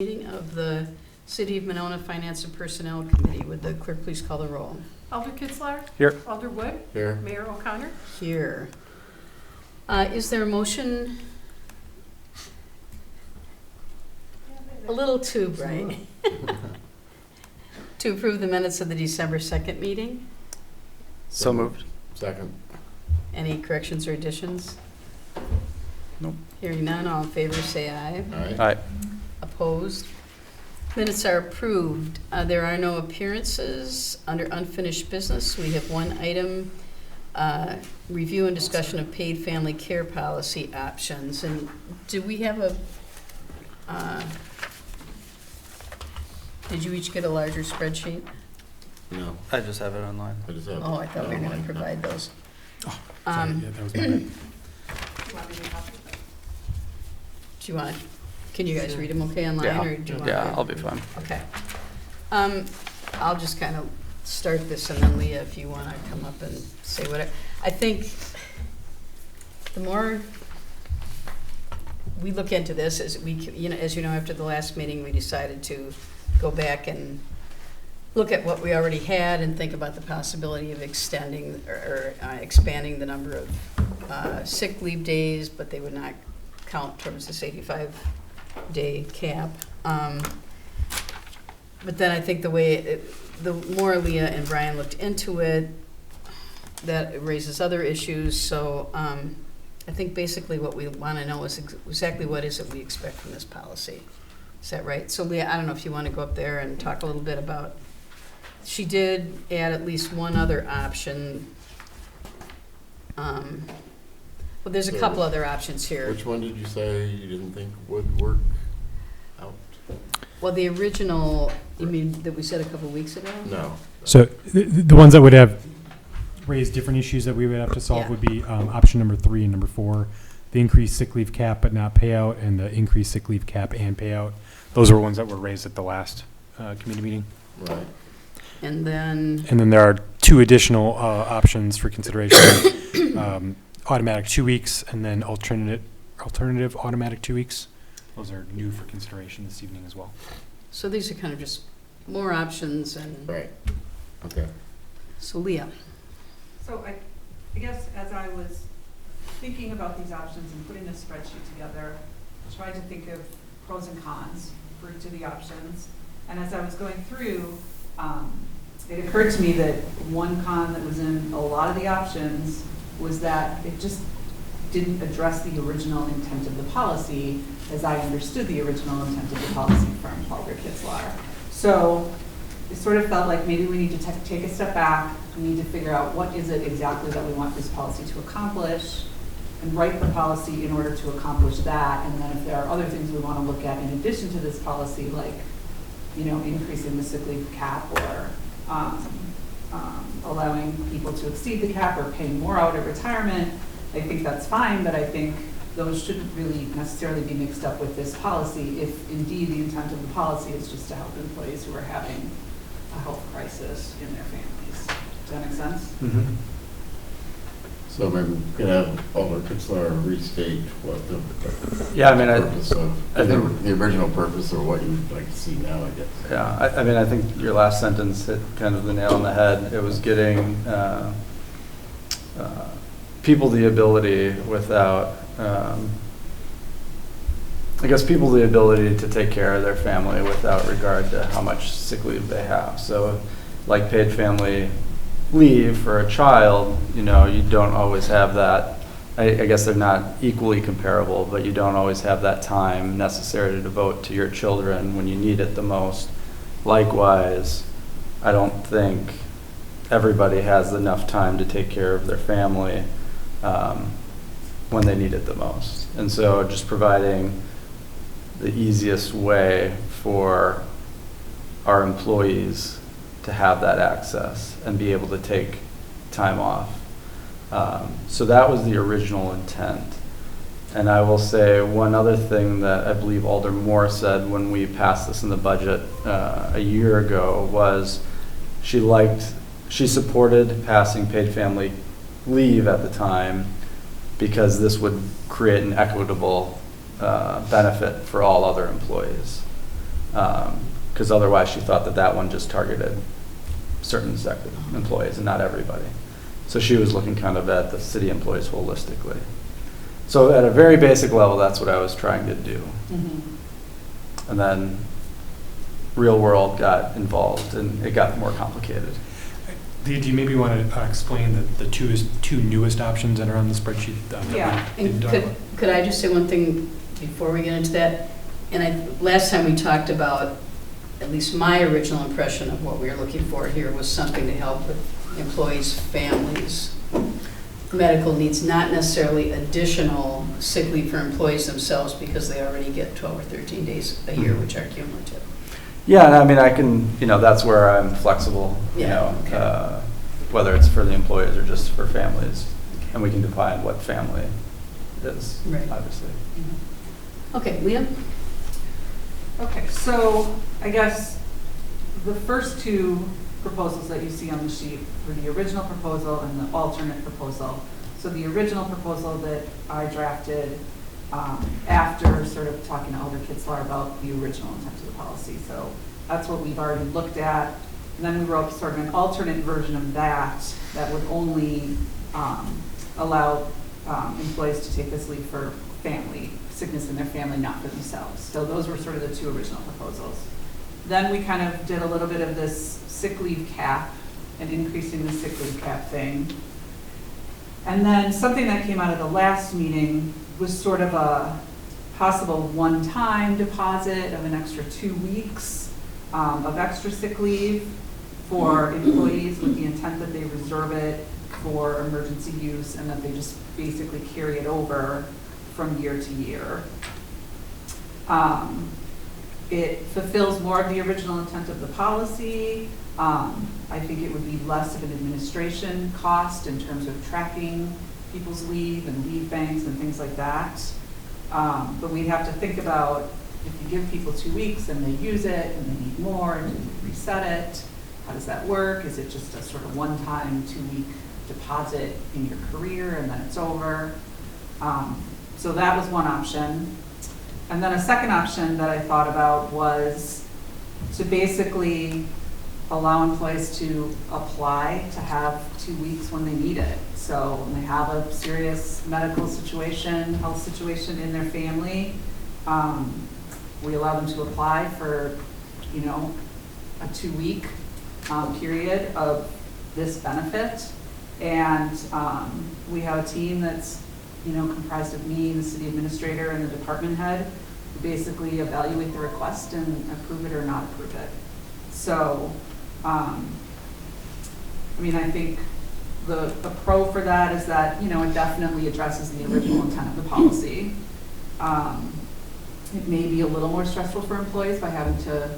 Meeting of the City of Monona Finance and Personnel Committee. Would the clerk please call the roll? Alder Kitzler? Here. Alder Wood? Here. Mayor O'Connor? Here. Is there a motion? A little too bright. To approve the minutes of the December 2nd meeting? So moved. Second. Any corrections or additions? Nope. Hearing none, all in favor say aye. Aye. Aye. Opposed? Minutes are approved. There are no appearances. Under unfinished business, we have one item, review and discussion of paid family care policy options. And do we have a, did you each get a larger spreadsheet? No, I just have it online. I just have. Oh, I thought we were going to provide those. Sorry, Um, yeah, that was my bad. Do you want, can you guys read them okay online? Yeah, Or do you want yeah, to- I'll be fine. Okay. I'll just kind of start this, and then Leah, if you want to come up and say what I think the more we look into this, as we, as you know, after the last meeting, we decided to go back and look at what we already had and think about the possibility of extending or expanding the number of sick leave days, but they would not count towards this 85-day cap. But then I think the more Leah and Brian looked into it, that raises other issues. So I think basically what we want to know is exactly what is it we expect from this policy. Is that right? So Leah, I don't know if you want to go up there and talk a little bit about, she did add at least one other option. Well, there's a couple other options here. Which one did you say you didn't think would work out? Well, the original, you mean that we said a couple weeks ago? No. So the ones that would have raised different issues that we would have to solve Yeah. would be option number 3 and number 4, the increased sick leave cap but not payout, and the increased sick leave cap and payout. Those were ones that were raised at the last committee meeting. Right. And then, And then there are 2 additional options for consideration. Automatic 2 weeks and then alternative automatic 2 weeks. Those are new for consideration this evening as well. so these are kind of just more options and, Right. Okay. so Leah. So I guess as I was thinking about these options and putting this spreadsheet together, I tried to think of pros and cons for each of the options. And as I was going through, it occurred to me that one con that was in a lot of the options was that it just didn't address the original intent of the policy as I understood the original intent of the policy from Alder Kitzler. So it sort of felt like maybe we need to take a step back. We need to figure out what is it exactly that we want this policy to accomplish and write the policy in order to accomplish that. And then if there are other things we want to look at in addition to this policy, like, increasing the sick leave cap or allowing people to exceed the cap or paying more out at retirement, I think that's fine, but I think those shouldn't really necessarily be mixed up with this policy if indeed the intent of the policy is just to help employees who are having a health crisis in their families. Does that make sense? Mm-hmm. So maybe we could have Alder Kitzler restate what the Yeah, I mean, purpose of, I think- the original purpose or what you'd like to see now, I guess. Yeah, I mean, I think your last sentence hit kind of the nail on the head. It was getting people the ability without, people the ability to take care of their family without regard to how much sick leave they have. So like paid family leave for a child, you don't always have that. I guess they're not equally comparable, but you don't always have that time necessary to devote to your children when you need it the most. Likewise, I don't think everybody has enough time to take care of their family when they need it the most. And so just providing the easiest way for our employees to have that access and be able to take time off. So that was the original intent. And I will say one other thing that I believe Alder Moore said when we passed this in the budget a year ago was she supported passing paid family leave at the time because this would create an equitable benefit for all other employees. Because otherwise she thought that that one just targeted certain sector employees and not everybody. So she was looking kind of at the city employees holistically. So at a very basic level, that's what I was trying to do. And then real world got involved and it got more complicated. Do you maybe want to explain the two newest options that are on the spreadsheet? Yeah. And could I just say one thing before we get into that? And last time we talked about, at least my original impression of what we were looking for here was something to help with employees' families. Medical needs, not necessarily additional sick leave for employees themselves because they already get 12 or 13 days a year, which are cumulative. Yeah, and I mean, I can, that's where I'm flexible, Okay. Whether it's for the employees or just for families. And we can define what family is, Right. obviously. Okay, Leah? Okay, so I guess the first two proposals that you see on the sheet were the original proposal and the alternate proposal. So the original proposal that I drafted after sort of talking to Alder Kitzler about the original intent of the policy. So that's what we've already looked at. And then we wrote sort of an alternate version of that would only allow employees to take this leave for family, sickness in their family, not for themselves. So those were sort of the two original proposals. Then we kind of did a little bit of this sick leave cap and increasing the sick leave cap thing. And then something that came out of the last meeting was sort of a possible one-time deposit of an extra 2 weeks of extra sick leave for employees with the intent that they reserve it for emergency use and that they just basically carry it over from year to year. It fulfills more of the original intent of the policy. I think it would be less of an administration cost in terms of tracking people's leave and leave banks and things like that. But we'd have to think about if you give people 2 weeks and they use it and they need more and you reset it, how does that work? Is it just a sort of one-time 2-week deposit in your career and then it's over? So that was one option. And then a second option that I thought about was to basically allow employees to apply to have 2 weeks when they need it. So when they have a serious medical situation, health situation in their family, we allow them to apply for, a 2-week period of this benefit. And we have a team that's comprised of me, the city administrator, and the department head, who basically evaluate the request and approve it or not approve it. So, I think the pro for that is that, it definitely addresses the original intent of the policy. It may be a little more stressful for employees by having to,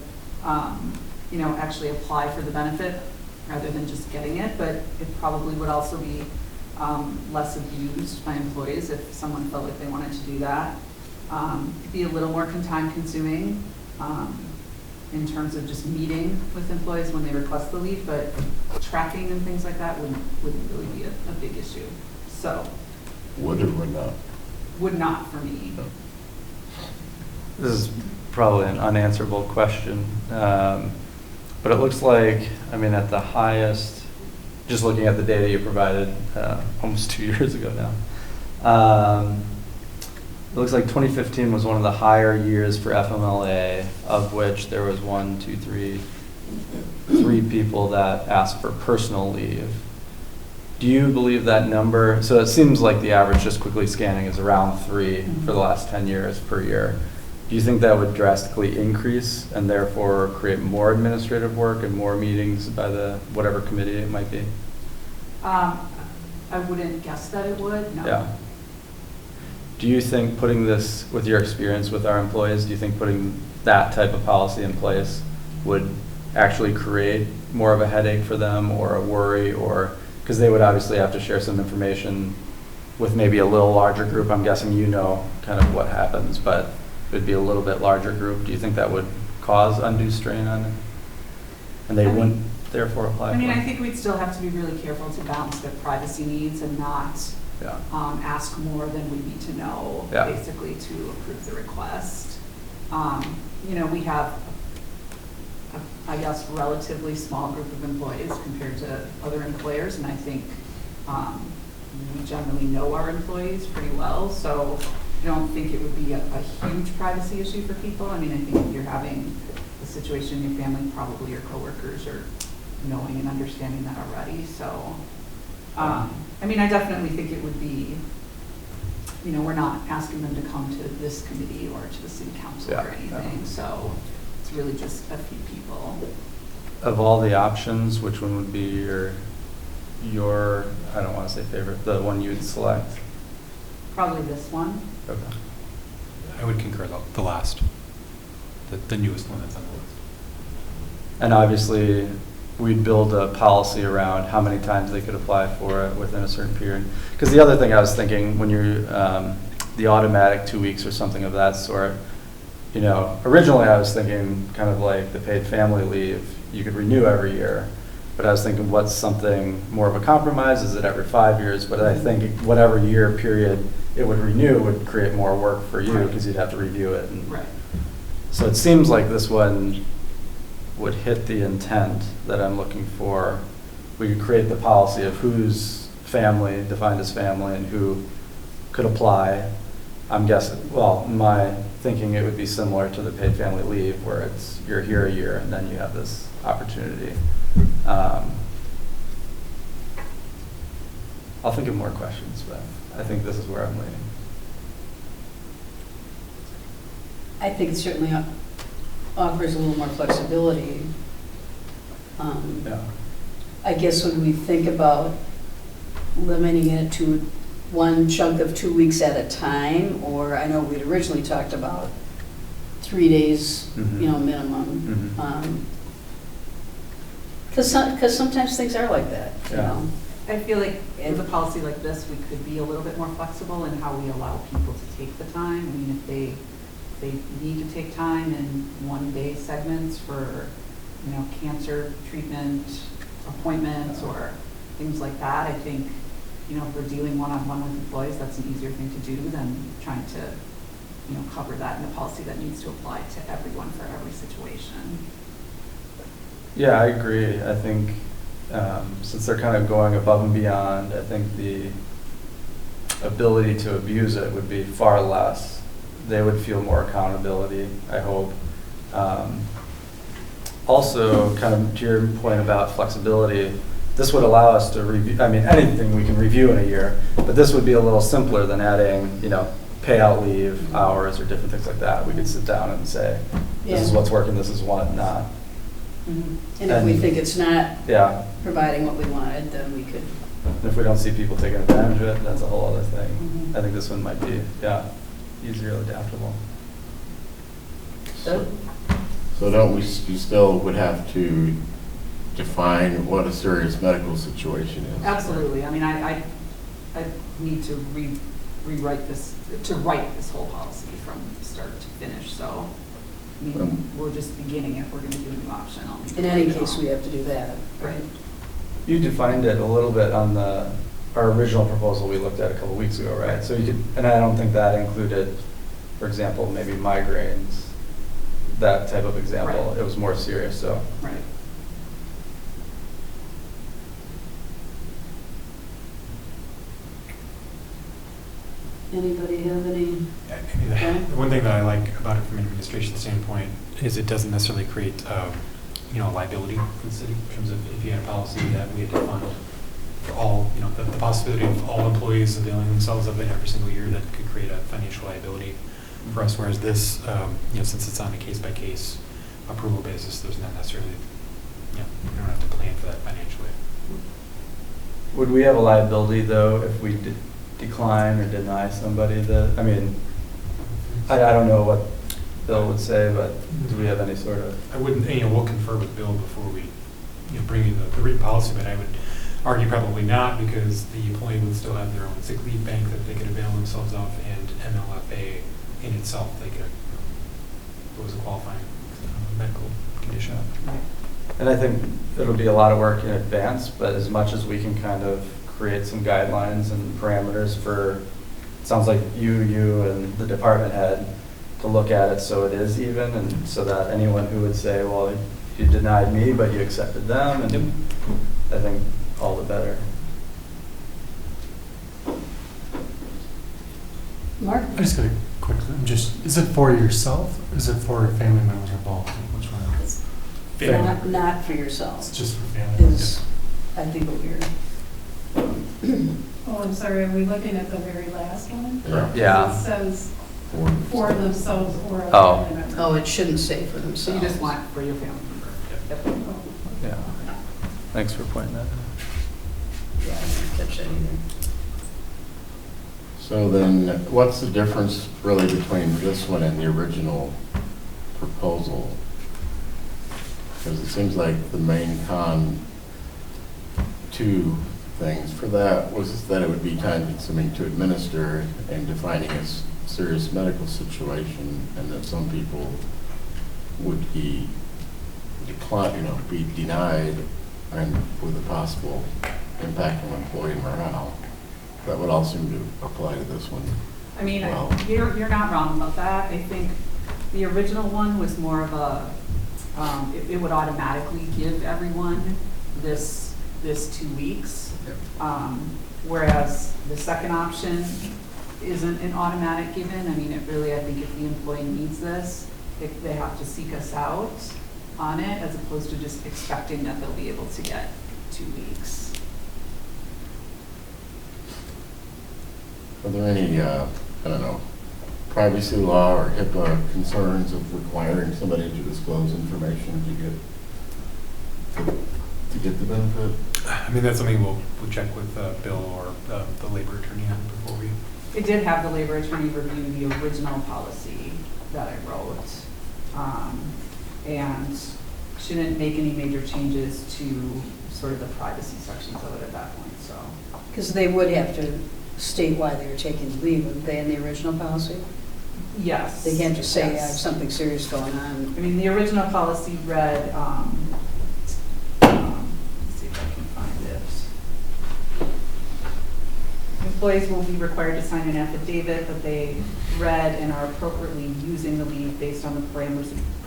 actually apply for the benefit rather than just getting it, but it probably would also be less abused by employees if someone felt like they wanted to do that. Be a little more time consuming in terms of just meeting with employees when they request the leave, but tracking and things like that wouldn't really be a big issue. So. Would or would not? Would not for me. No. This is probably an unanswerable question, but it looks like, at the highest, just looking at the data you provided almost 2 years ago now, it looks like 2015 was one of the higher years for FMLA, of which there was 3 people that asked for personal leave. Do you believe that number? So it seems like the average, just quickly scanning, is around 3 for the last 10 years per year. Do you think that would drastically increase and therefore create more administrative work and more meetings by the whatever committee it might be? I wouldn't guess that it would, no. Yeah. Do you think putting this, with your experience with our employees, do you think putting that type of policy in place would actually create more of a headache for them or a worry, or because they would obviously have to share some information with maybe a little larger group? I'm guessing kind of what happens, but it would be a little bit larger group. Do you think that would cause undue strain on it? And they wouldn't therefore apply for it? I think we'd still have to be really careful to balance their privacy needs and not ask more than we need to know, basically, to approve the request. We have I guess, relatively small group of employees compared to other employers, and I think we generally know our employees pretty well, so I don't think it would be a huge privacy issue for people. I mean, I think if you're having a situation in your family, probably your coworkers are knowing and understanding that already, so. I mean, I definitely think it would be, you know, we're not asking them to come to this committee or to the city council or anything, so it's really just a few people. Of all the options, which one would be your, I don't want to say favorite, the one you'd select? Probably this one. Okay. I would concur the last, the newest one that's on the list. And obviously, we'd build a policy around how many times they could apply for it within a certain period. Because the other thing I was thinking, when you're the automatic 2 weeks or something of that sort, you know, originally I was thinking kind of like the paid family leave, you could renew every year. But I was thinking, what's something more of a compromise? Is it every 5 years? But I think whatever year period it would renew would create more work for you because you'd have to review it. And Right. so it seems like this one would hit the intent that I'm looking for. We could create the policy of who's family, defined as family, and who could apply. I'm guessing, well, my thinking it would be similar to the paid family leave where it's you're here a year and then you have this opportunity. I'll think of more questions, but I think this is where I'm leaning. I think it certainly offers a little more flexibility. Yeah. I guess when we think about limiting it to one chunk of 2 weeks at a time, or I know we'd originally talked about 3 days, Mhm. you know, minimum. Mhm. Because sometimes things are like that, you Yeah. know. I feel like with a policy like this, we could be a little bit more flexible in how we allow people to take the time. I mean, if they need to take time in 1-day segments for, you know, cancer treatment appointments or things like that, I think, you know, if we're dealing one-on-one with employees, that's an easier thing to do than trying to, you know, cover that in a policy that needs to apply to everyone for every situation. Yeah, I agree. I think since they're kind of going above and beyond, I think the ability to abuse it would be far less. They would feel more accountability, I hope. Also, kind of to your point about flexibility, this would allow us to review, I mean, anything we can review in a year, but this would be a little simpler than adding, you know, payout leave hours or different things like that. We could sit down and say, this is Yeah. what's working, this is what not. Mhm. And if we think it's not Yeah. providing what we wanted, then we could. And if we don't see people taking advantage of it, that's a whole other thing. Mhm. I think this one might be, yeah, easier adaptable. So, So don't we, you still would have to define what a serious medical situation is? Absolutely. I mean, I need to rewrite this, to write this whole policy from start to finish, so, I mean, we're just beginning it, we're gonna do a new option. I'll need to in any write it case, all. we have to do that. Right. You defined it a little bit on our original proposal we looked at a couple weeks ago, right? So you could, and I don't think that included, for example, maybe migraines, that type of example. Right. It was more serious, so. Right. Anybody have any? I mean, the one thing that I like about it from an administration standpoint is it doesn't necessarily create, you know, liability for the city in terms of if you had a policy that we had to fund for all, you know, the possibility of all employees availing themselves of it every single year, that could create a financial liability for us, whereas this, you know, since it's on a case-by-case approval basis, there's not necessarily, you know, we don't have to plan for that financially. Would we have a liability, though, if we decline or deny somebody that, I mean, I don't know what Bill would say, but do we have any sort of? I wouldn't, you know, we'll confer with Bill before we, you know, bring in the written policy, but I would argue probably not, because the employee would still have their own sick leave bank that they could avail themselves of, and MLFA in itself, they could, if it was a qualifying medical condition. And I think it'll be a lot of work in advance, but as much as we can kind of create some guidelines and parameters for, it sounds like you and the department head to look at it so it is even, and so that anyone who would say, well, you denied me, but you accepted them, Yep. and I think all the better. Mark? I just got a quick, is it for yourself, or is it for family members involved? Which one? Not for yourself, It's just for family. is, I think, what we're, Oh, I'm sorry, are we looking at the very last one? Yeah. It says Or- for themselves or a Oh. family member. oh, it shouldn't say for So themselves. you just want for your family member. Yep. Yeah. Thanks for pointing that out. Yeah, I didn't catch that either. So then, what's the difference really between this one and the original proposal? Because it seems like the main two things for that was that it would be time consuming to administer and defining a serious medical situation, and that some people would be be denied, and with a possible impact on employee morale. That would all seem to apply to this one. I mean, Wow. you're not wrong about that. I think the original one was more of a, it would automatically give everyone this 2 weeks. Whereas the second option isn't an automatic given. I mean, it really, I think if the employee needs this, they have to seek us out on it, as opposed to just expecting that they'll be able to get 2 weeks. Are there any, I don't know, privacy law or HIPAA concerns of requiring somebody to disclose information to get the benefit? I mean, that's something we'll check with Bill or the labor attorney on before we. It did have the labor attorney review the original policy that I wrote, and shouldn't make any major changes to sort of the privacy sections of it at that point, so. Because they would have to state why they were taking leave, wouldn't they, in the original policy? Yes. They can't just say, I have Yes. something serious going on. I mean, the original policy read, let's see if I can find it. Employees will be required to sign an affidavit that they read and are appropriately using the leave based on the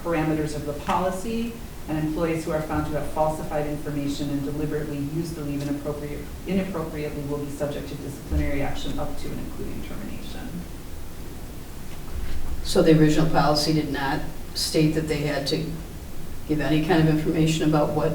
parameters of the policy. And employees who are found to have falsified information and deliberately used the leave inappropriately will be subject to disciplinary action up to and including termination. So the original policy did not state that they had to give any kind of information about what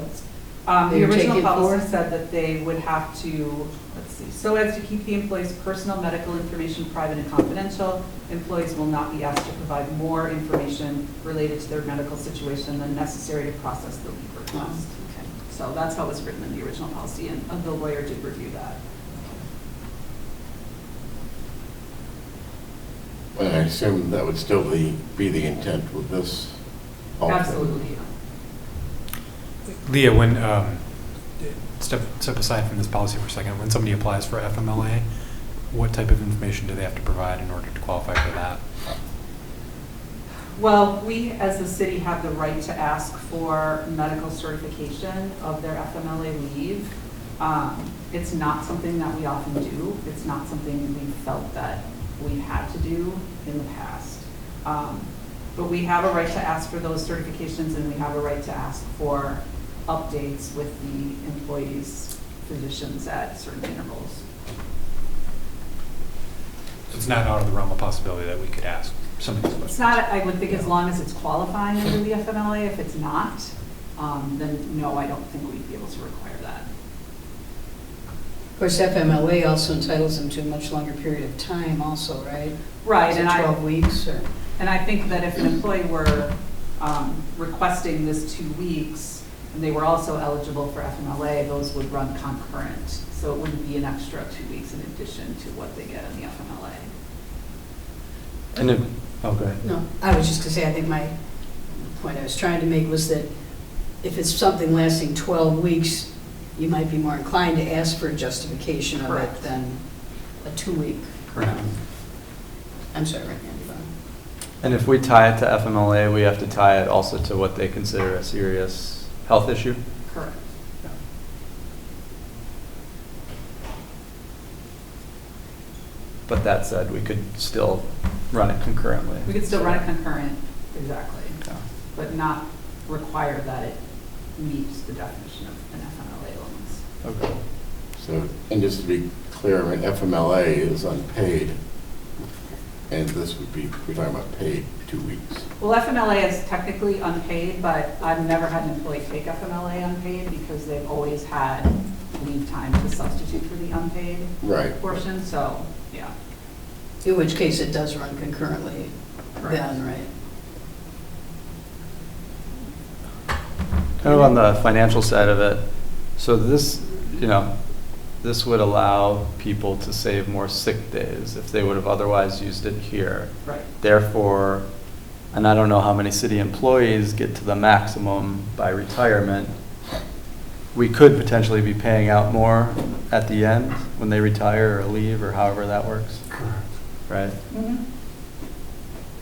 they The were original taking policy for? said that they would have to, let's see, so as to keep the employee's personal medical information private and confidential, employees will not be asked to provide more information related to their medical situation than necessary to process the leave Oh, request. okay. So that's how it was written in the original policy, and the lawyer did review that. And I assume that would still be the intent with this. also. Absolutely. Leah, when, step aside from this policy for a second, when somebody applies for FMLA, what type of information do they have to provide in order to qualify for that? Well, we as a city have the right to ask for medical certification of their FMLA leave. It's not something that we often do. It's not something we felt that we had to do in the past. But we have a right to ask for those certifications, and we have a right to ask for updates with the employees' physicians at certain intervals. It's not out of the realm of possibility that we could ask somebody. It's not, I would think, as long as it's qualifying under the FMLA. If it's not, then no, I don't think we'd be able to require that. Of course, FMLA also entitles them to a much longer period of time also, right? Right, Is it and 12 weeks or? And I think that if an employee were requesting this 2 weeks, and they were also eligible for FMLA, those would run concurrent. So it wouldn't be an extra 2 weeks in addition to what they get in the FMLA. And if, okay. No, I was just going to say, I think my point I was trying to make was that if it's something lasting 12 weeks, you might be more inclined to ask for a justification of it Correct. than a 2-week. Correct. I'm sorry, Randy. And if we tie it to FMLA, we have to tie it also to what they consider a serious health issue? Correct. But that said, we could still run it concurrently. We could still run it concurrent, exactly, Okay. but not require that it meets the definition of an FMLA allowance. Okay. So, and just to be clear, I mean, FMLA is unpaid, and this would be, we're talking about paid 2 weeks. Well, FMLA is technically unpaid, but I've never had an employee take FMLA unpaid because they've always had leave time to substitute for the unpaid Right. portion, so, yeah. In which case it does run concurrently then, right? Kind of on the financial side of it, so this, this would allow people to save more sick days if they would have otherwise used it here. Right. Therefore, and I don't know how many city employees get to the maximum by retirement, we could potentially be paying out more at the end when they retire or leave or however that works, Correct. right? Mm-hmm.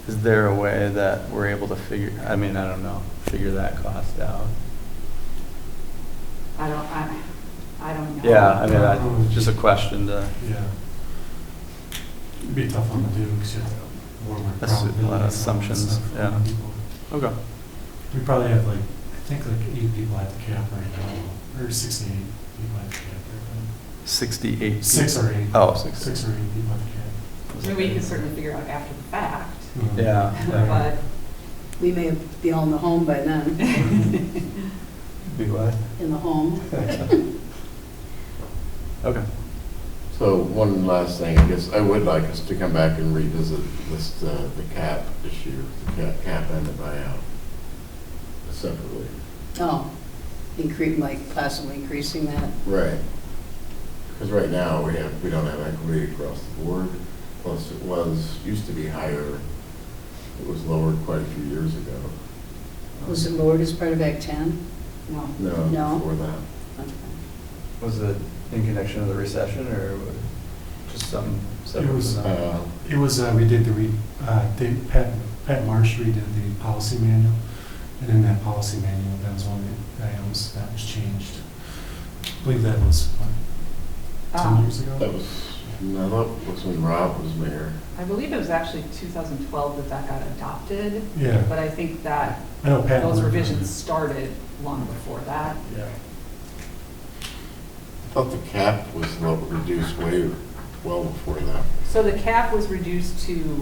Is there a way that we're able to figure that cost out? I don't know. Yeah, just a question to, Yeah. It'd be a tough one to do because you have to work with That's a lot of probabilities and all that assumptions, stuff yeah. on people. okay. We probably have I think 8 people at the cap right now, or 68 people at the cap right now. 68. 6 or 8. Oh, 6. 6 or 8 people at the cap. I mean, we can certainly figure out after the fact, Mhm. Yeah. but We may be all in the home by then, Be what? in the home. Okay. So one last thing, I guess I would like us to come back and revisit this, the cap issue, the cap and the buyout separately. Oh, like possibly increasing that? Right. Because right now, we don't have equity across the board, plus used to be higher. It was lowered quite a few years ago. Was it lowered as part of Act 10? no. No. Before that. Okay. Was it in connection with the recession or just something separate? It was, from that? It was, we did Pat Marsh redid the policy manual, and in that policy manual, that was one of the items that was changed. I believe that was, what, 10 years ago? That was when Rob was mayor. I believe it was actually 2012 that got adopted, Yeah, but I think that I know Pat. those worked on revisions it. started long before that. Yeah. I thought the cap was reduced well before that. So the cap was reduced to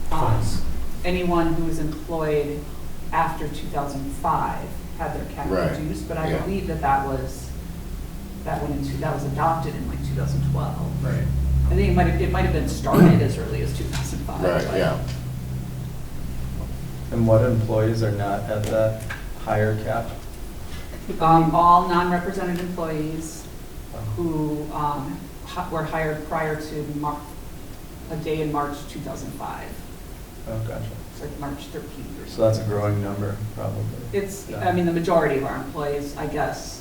Funds. anyone who was employed after 2005 had their cap Right, reduced, but I yeah. believe that was adopted in like 2012. Right. I think it might have been started as early as 2005. Right, but- yeah. And what employees are not at that higher cap? All non-represented employees who were hired prior to a day in March 2005. Oh, gotcha. It's like March 13th or something. So that's a growing number, probably. I mean, the majority of our employees, I guess,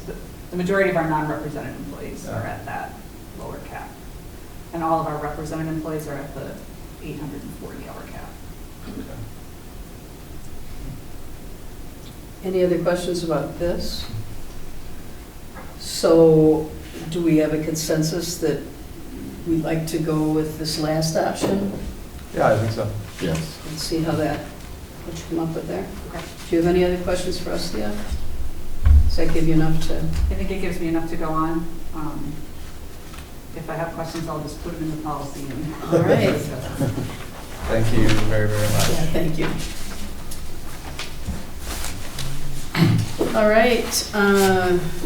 the majority of our non-represented employees Yeah. are at that lower cap. And all of our represented employees are at the 840-hour cap. Okay. Any other questions about this? So, do we have a consensus that we'd like to go with this last option? Yeah, I think so. Yes. Let's see how what you come up with there. Okay. Do you have any other questions for us, Leah? Does that give you enough to? I think it gives me enough to go on. If I have questions, I'll just put them in the policy. All right. Thank you very, very much. Yeah, thank you. All right,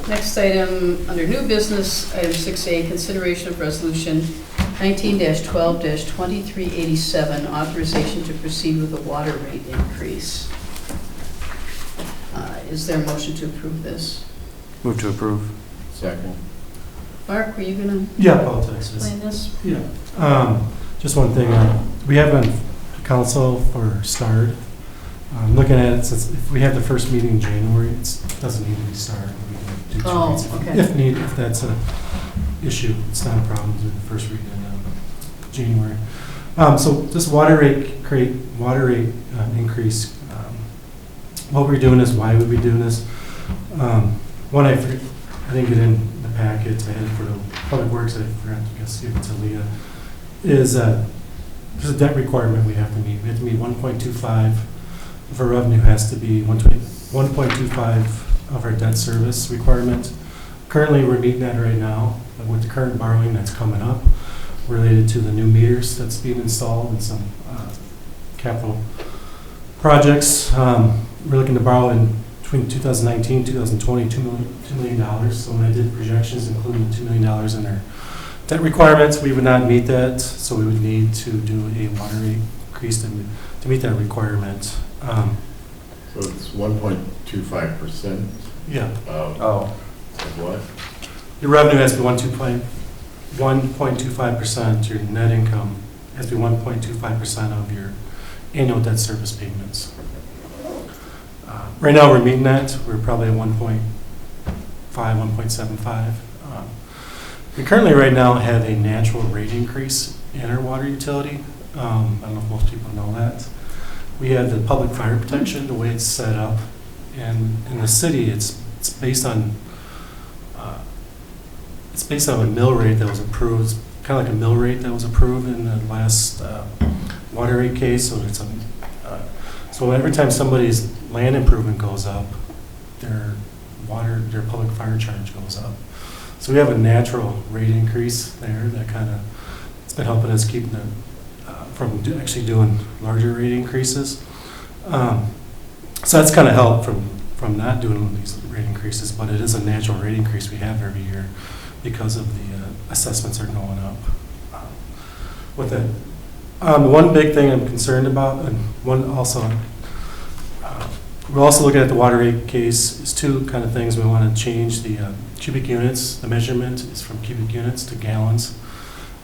next item, under new business, item 6A, consideration of resolution 19-12-2387, authorization to proceed with a water rate increase. Is there a motion to approve this? Move to approve. Second. Mark, were you gonna Yeah, apologize. explain this? Yeah. Just one thing, we have on council for STARD. Looking at it, since if we have the first meeting in January, it doesn't need to be STARD. We can do 2 Oh, reads okay. if needed, if that's a issue. It's not a problem to do the first read in January. So this water rate increase, what we're doing is, why would we do this? One, I didn't get in the packets, I had it for the Public Works, I forgot to give it to Leah, is there's a debt requirement we have to meet. We have to meet 1.25, if our revenue has to be 1.25 of our debt service requirement. Currently, we're meeting that right now, but with the current borrowing that's coming up related to the new meters that's being installed and some capital projects. We're looking to borrow in between 2019, 2020, $2 million. So when I did projections, including $2 million in our debt requirements, we would not meet that. So we would need to do a water rate increase to meet that requirement. So it's 1.25% Yeah, Oh, of what? your revenue has to be 1.25%. Your net income has to be 1.25% of your annual debt service payments. Right now, we're meeting that. We're probably at 1.5, 1.75. We currently, right now, have a natural rate increase in our water utility. I don't know if most people know that. We have the public fire protection, the way it's set up. And in the city, it's based on a mill rate that was approved, kind of like a mill rate that was approved in the last water rate case. So it's so every time somebody's land improvement goes up, their public fire charge goes up. So we have a natural rate increase there that kind of, it's been helping us keep from actually doing larger rate increases. So that's kind of helped from not doing these rate increases, but it is a natural rate increase we have every year because of the assessments are going up with it. One big thing I'm concerned about, and one also, we're also looking at the water rate case, is two kind of things. We want to change the cubic units. The measurement is from cubic units to gallons.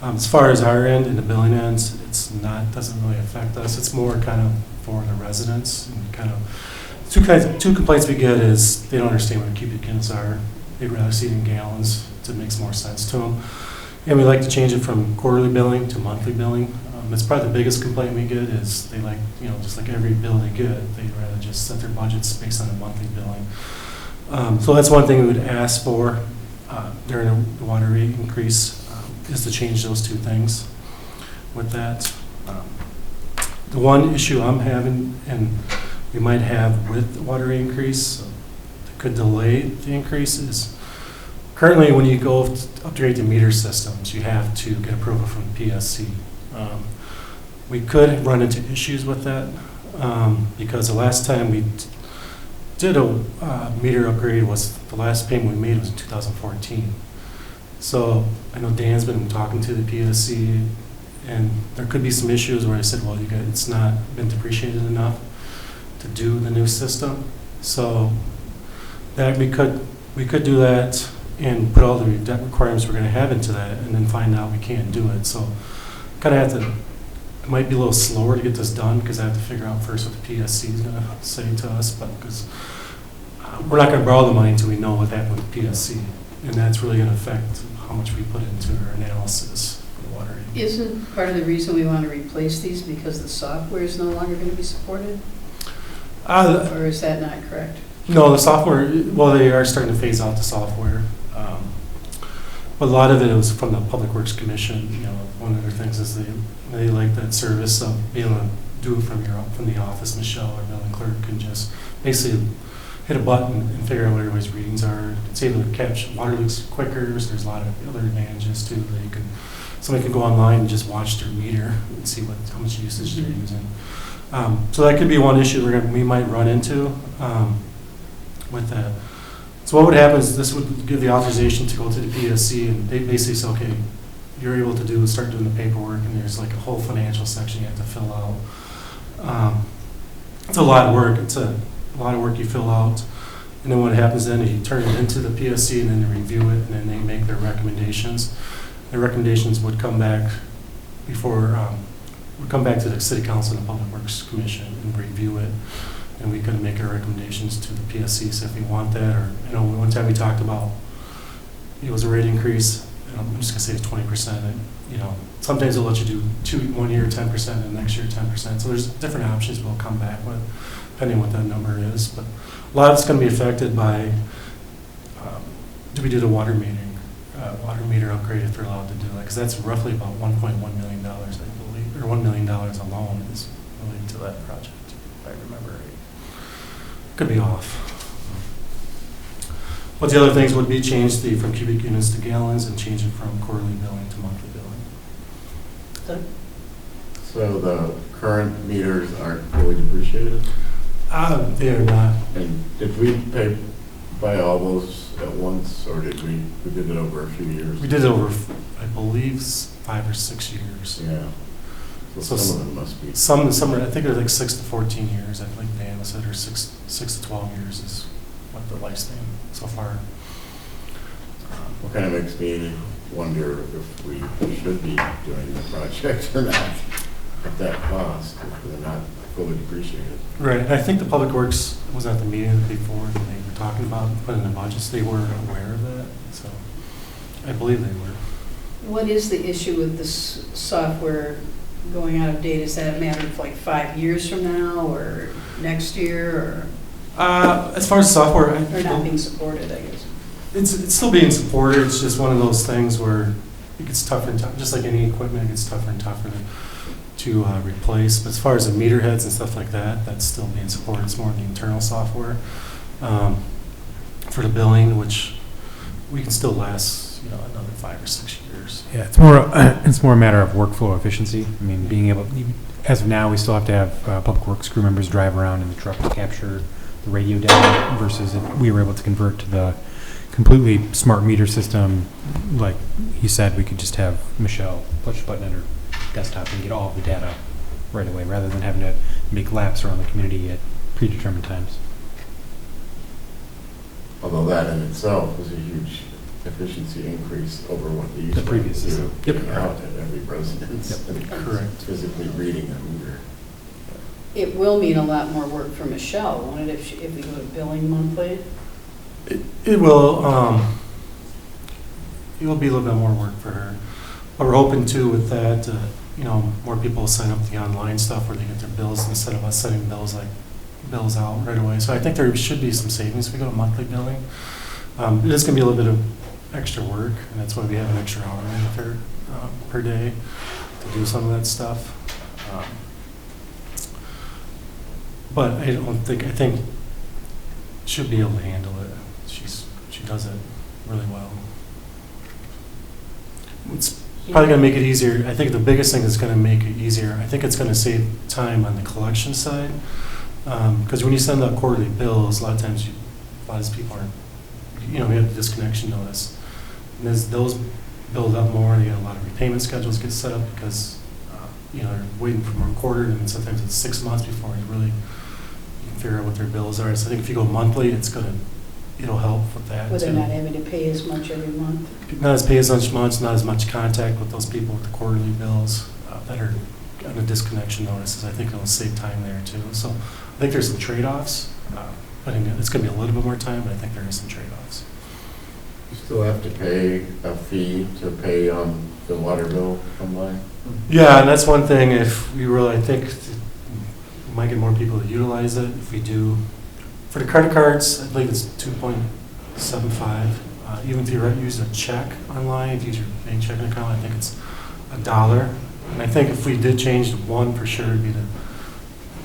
As far as our end and the billing ends, doesn't really affect us. It's more kind of for the residents. And kind of two complaints we get is they don't understand what cubic units are. They'd rather see it in gallons. It makes more sense to them. And we like to change it from quarterly billing to monthly billing. It's probably the biggest complaint we get is they like, just like every bill they get, they'd rather just set their budgets based on a monthly billing. So that's one thing we would ask for during the water rate increase, is to change those two things with that. The one issue I'm having, and we might have with the water rate increase, that could delay the increase, is currently when you go to upgrade the meter systems, you have to get approval from PSC. We could run into issues with that because the last time we did a meter upgrade the last payment we made was in 2014. So I know Dan's been talking to the PSC, and there could be some issues where I said, well, it's not been depreciated enough to do the new system. So that we could do that and put all the debt requirements we're going to have into that, and then find out we can't do it. So kind of have to. It might be a little slower to get this done because I have to figure out first what the PSC is going to say to us, but because we're not going to borrow the money until we know what happened with PSC, and that's really going to affect how much we put into our analysis for the water rate. Isn't part of the reason we want to replace these because the software is no longer going to be supported? Or is that not correct? No, the software, well, they are starting to phase out the software. But a lot of it was from the Public Works Commission. One of their things is they like that service of being able to do it from the office. Michelle, our building clerk, can just basically hit a button and figure out what everybody's readings are. It's able to catch water leaks quicker. So there's a lot of other advantages too. Somebody can go online and just watch their meter and see how much usage they're using. So that could be one issue we might run into with that. So what would happen is this would give the authorization to go to the PSC, and they basically say, okay, you're able to start doing the paperwork, and there's like a whole financial section you have to fill out. It's a lot of work. It's a lot of work you fill out. And then what happens then is you turn it into the PSC, and then they review it, and then they make their recommendations. Their recommendations would come back to the City Council and the Public Works Commission and review it. And we could make our recommendations to the PSC, so if we want that, or, one time we talked about, it was a rate increase, I'm just gonna say it's 20%, and, sometimes they'll let you do 1 year 10% and next year 10%, so there's different options we'll come back with, depending what that number is, but a lot of it's gonna be affected by, do we do the water meter upgrade if they're allowed to do that, because that's roughly about $1.1 million, I believe, or $1 million alone is related to that project, if I remember right. Could be off. But the other things would be change from cubic units to gallons and change it from quarterly billing to monthly billing. So the current meters aren't fully depreciated? They are not. And did we buy all those at once, or did we did it over a few years? We did it over, I believe, 5 or 6 years. Yeah. So So some of them must be. Some are, I think they're like 6 to 14 years. I think Dan said, or 6 to 12 years is what the lifespan so far. What kind of makes me wonder if we should be doing the project or not at that cost, if they're not fully depreciated. Right. And I think the Public Works was at the meeting before and they were talking about putting in the budgets. They were aware of that. So I believe they were. What is the issue with this software going out of date? Is that a matter of like 5 years from now or next year As far as software, or not being supported, I guess? it's still being supported. It's just one of those things where it gets tougher and tougher. Just like any equipment, it gets tougher and tougher to replace. But as far as the meter heads and stuff like that, that's still being supported. It's more the internal software for the billing, which we can still last, another 5 or 6 years. Yeah, it's more a matter of workflow efficiency. I mean, being able, as of now, we still have to have Public Works crew members drive around in the truck to capture the radio data versus if we were able to convert to the completely smart meter system, like you said, we could just have Michelle push a button at her desktop and get all of the data right away, rather than having to make laps around the community at predetermined times. Although that in itself was a huge efficiency increase over what they used The to previous do. system. Getting out at every residence. Yep. And Correct. physically reading a meter. It will mean a lot more work for Michelle, won't it, if we go to billing monthly? It will. It will be a little bit more work for her. But we're hoping too with that, more people will sign up to the online stuff where they get their bills instead of us sending bills out right away. So I think there should be some savings if we go to monthly billing. It is going to be a little bit of extra work, and that's why we have an extra hour with her per day to do some of that stuff. But I think she'll be able to handle it. She does it really well. It's probably going to make it easier. I think the biggest thing that's going to make it easier, I think it's going to save time on the collection side. Because when you send out quarterly bills, a lot of times a lot of people aren't, we have the disconnection notice. And as those build up more, they get a lot of repayment schedules get set up because, they're waiting for them recorded, and sometimes it's 6 months before you really figure out what their bills are. So I think if you go monthly, it'll help with that. Where they're too. not having to pay as much every month? Not as pay as much, not as much contact with those people with the quarterly bills that are on the disconnection notices. I think it'll save time there too. So I think there's some trade-offs. It's going to be a little bit more time, but I think there is some trade-offs. You still have to pay a fee to pay on the water bill online? Yeah, and that's one thing. If we really, I think we might get more people to utilize it if we do. For the credit cards, I believe it's 2.75. Even if you use a check online, if you use your bank checking account, I think it's $1. And I think if we did change to one, for sure, it'd be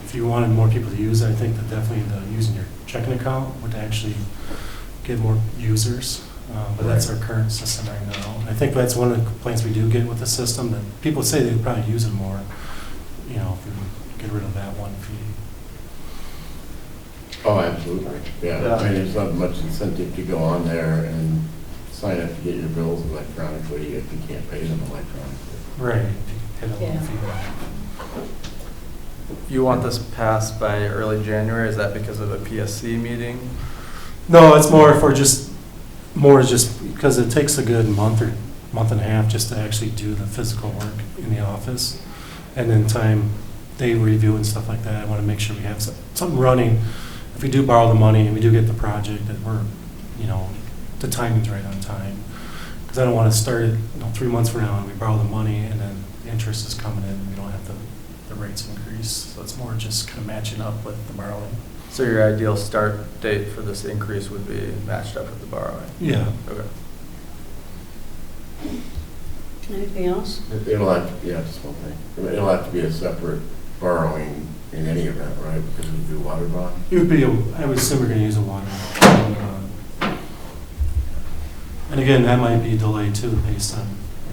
if you wanted more people to use it, I think that definitely using your checking account would actually get more users. But that's our current system right now. I think that's one of the complaints we do get with the system, that people say they'd probably use it more, if we get rid of that one fee. Oh, absolutely. Yeah. I mean, there's not much incentive to go on there and sign up to get your bills electronically if you can't pay them electronically. Right. Hit a Yeah. fee. You want this passed by early January? Is that because of the PSC meeting? No, it's more just because it takes a good month and a half just to actually do the physical work in the office. And then time they review and stuff like that. I want to make sure we have something running. If we do borrow the money and we do get the project, that we're, the timing's right on time. Because I don't want to start it, 3 months from now and we borrow the money and then the interest is coming in and we don't have the rates increase. So it's more just kind of matching up with the borrowing. So your ideal start date for this increase would be matched up with the borrowing? Yeah. Okay. Anything else? It'll have to, just one thing. It'll have to be a separate borrowing in any event, right? Because we do water bond. It would be, I would assume we're going to use a water. And again, that might be delayed too, based on,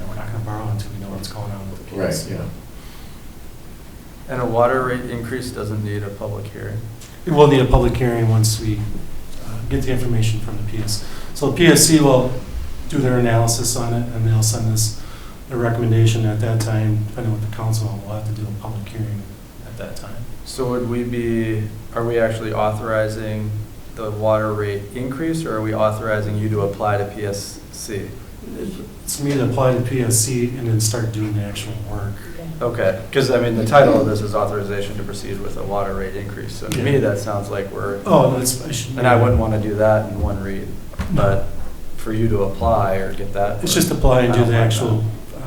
we're not gonna borrow until we know what's going on with the Right, PSC. yeah. And a water rate increase doesn't need a public hearing? We will need a public hearing once we get the information from the PS. So the PSC will do their analysis on it, and they'll send us a recommendation at that time, depending on what the council will, we'll have to do a public hearing at that time. So are we actually authorizing the water rate increase, or are we authorizing you to apply to PSC? It's me to apply to PSC and then start doing the actual work. Okay, because I mean, the title of this is authorization to proceed with a water rate increase. So to me, Yeah. that sounds like we're, Oh, no, it's, I should. and I wouldn't want to do that in one read, but for you to apply or get that. It's just apply and I do don't the like actual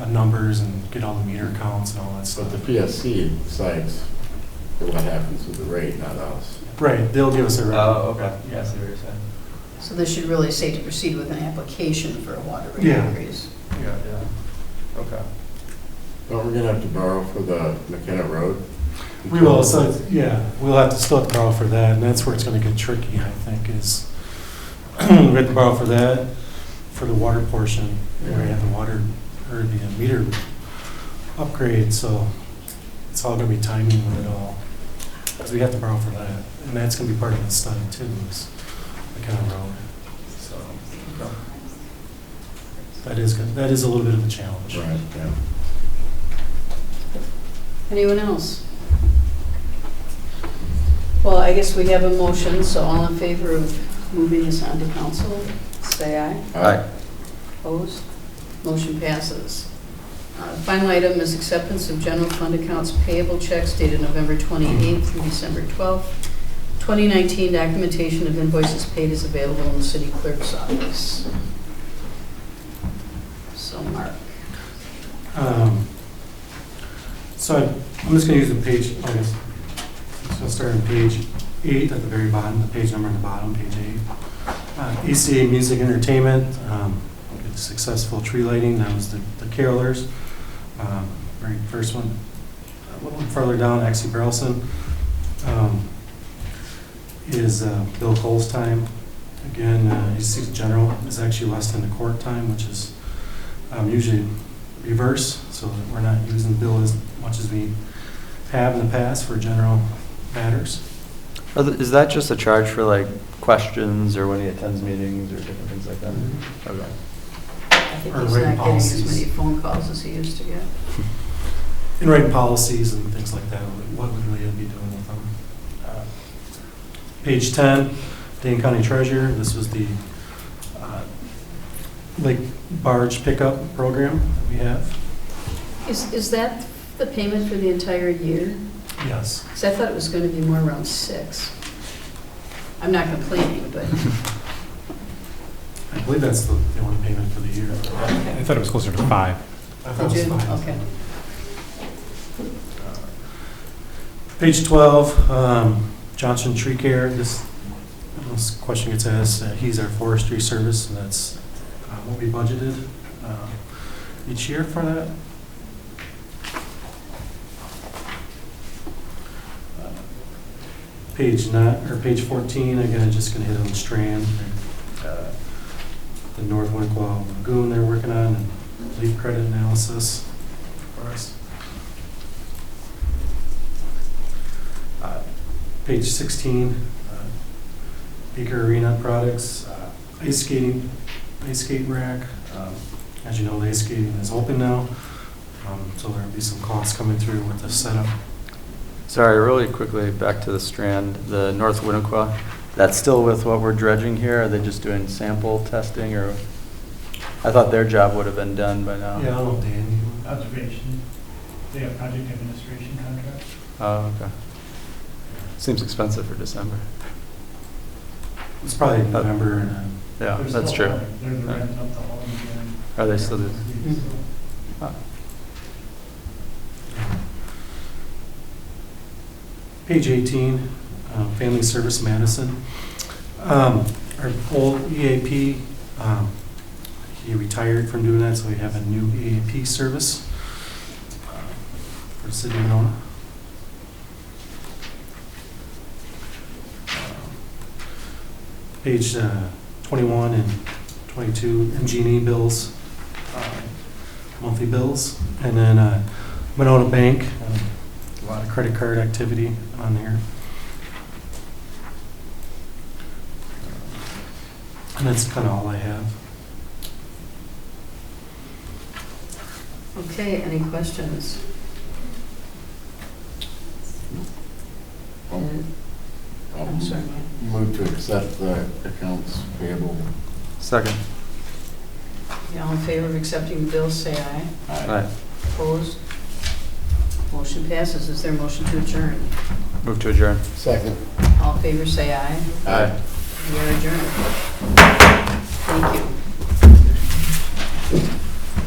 numbers and get all the meter counts and all that But stuff. the PSC decides what happens with the rate, not us. Right, they'll give us a. Oh, okay. Yeah, I see what you're saying. So this should really say to proceed with an application for a water rate Yeah. increase. Yeah, okay. But we're gonna have to borrow for the McKenna Road? We will, so, yeah, we'll have to still have to borrow for that, and that's where it's gonna get tricky, I think, is we have to borrow for that, for the water portion, where we have the water, or the meter upgrade, so it's all gonna be timing with it all. Because we have to borrow for that, and that's gonna be part of the study too, is McKenna Road, so. That is good, that is a little bit of a challenge. Right, yeah. Anyone else? Well, I guess we have a motion, so all in favor of moving this on to council, say aye. Aye. Opposed? Motion passes. Final item is acceptance of general fund accounts payable checks dated November 28th through December 12th. 2019 documentation of invoices paid is available in the city clerk's office. So, Mark. So I'm just gonna use the page, I guess, so I'll start on page 8 at the very bottom, the page number on the bottom, page 8. ECA Music Entertainment, successful tree lighting, that was the carolers. Very first one. A little further down, Exie Burleson, is Bill Cole's time. Again, EC's general is actually less than the court time, which is usually reverse, so that we're not using Bill as much as we have in the past for general matters. Is that just a charge for like questions or when he attends meetings or different things like that? Okay. I think Or he's written not getting as policies. many phone calls as he used to get. In writing policies and things like that, what would Leah be doing with them? Page 10, Dane County Treasurer, this was the lake barge pickup program that we have. Is that the payment for the entire year? Yes. Because I thought it was going to be more around 6. I'm not complaining, but, I believe that's the only payment for the year. I thought it was closer to 5. I thought did it you? was fine. Okay. Page 12, Johnson Tree Care, this question gets asked, he's our forestry service, and that's what we budgeted each year for that. Page 14, again, just gonna hit on Strand, the North Winnequa Lagoon they're working on, and leaf credit analysis for us. Page 16, Beaker Arena products, ice skate rack. As you know, the ice skating is open now, so there'll be some costs coming through with the setup. Sorry, really quickly, back to the Strand, the North Winnequa. That's still with what we're dredging here? Are they just doing sample testing, or? I thought their job would have been done by now. Yeah, I don't know, Dan. Observation, they have project administration contract. Oh, okay. Seems expensive for December. It's probably November and Yeah, They're that's still true. hauling. They're ramping up the hauling again. Are they still doing? So, Page 18, Family Service Madison. Our old EAP, he retired from doing that, so we have a new EAP service for the city of Nona. Page 21 and 22 MG&E bills, monthly bills, and then Monona Bank, a lot of credit card activity on here. And that's kind of all I have. Okay, any questions? And- I'm sorry, Mike. Move to accept the accounts payable. Second. All in favor of accepting the bills, say aye. Aye. Opposed? Motion passes. Is there a motion to adjourn? Move to adjourn. Second. All in favor, say aye. Aye. We are adjourned. Thank you.